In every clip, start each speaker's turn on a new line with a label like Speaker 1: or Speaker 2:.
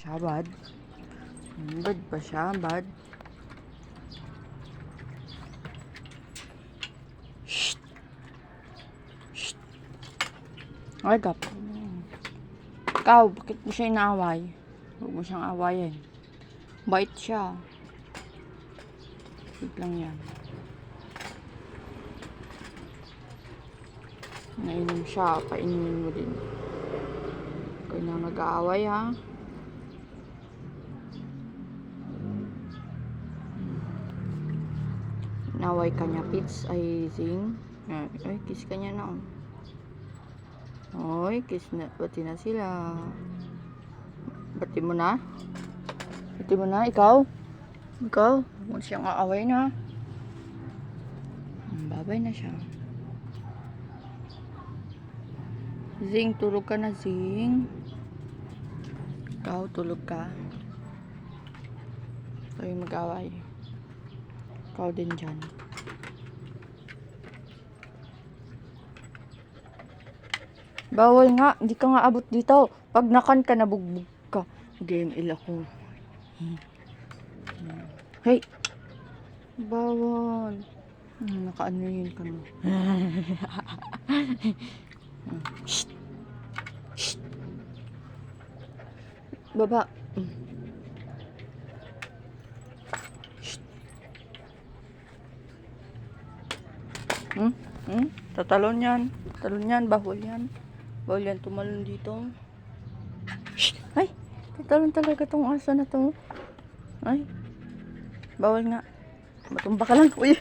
Speaker 1: Siya, bad. Bad pa siya, bad. Shh. Shh. Ay, gap. Ikaw, bakit mo siya inaaway? Huwag mo siyang awayin. Bait siya. Wait lang yan. Nainom siya, painimin mo din. Ikaw na nag-aaway, ha? Naway ka niya, Pits. Ay, Zing. Ay, kiss ka niya na, oh. Oy, kiss na. Bati na sila. Bati mo na? Bati mo na, ikaw? Ikaw? Huwag mo siyang aaway na. Babay na siya. Zing, tulog ka na, Zing. Ikaw, tulog ka. Kayo mag-away. Ikaw din dyan. Bawal nga. Hindi ka nga abot dito. Pag nakan ka, nabugbog ka. GML ako. Hey! Bawal. Nakaano yun ka na. Shh! Shh! Baba. Shh! Tatalon yan. Tatalon yan. Bawal yan. Bawal yan tumalon dito. Shh! Ay! Tatalon talaga tong aso na to. Ay! Bawal nga. Matumba ka lang. Uy!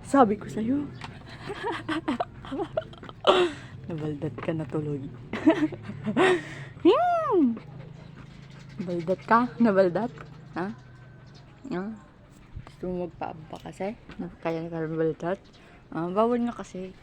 Speaker 1: Sabi ko sa'yo. Nabaldat ka na tuloy. Nabaldat ka? Nabaldat? Ha? Gusto mo magpaaba kasi? Kaya ka nabaldat? Bawal nga kasi.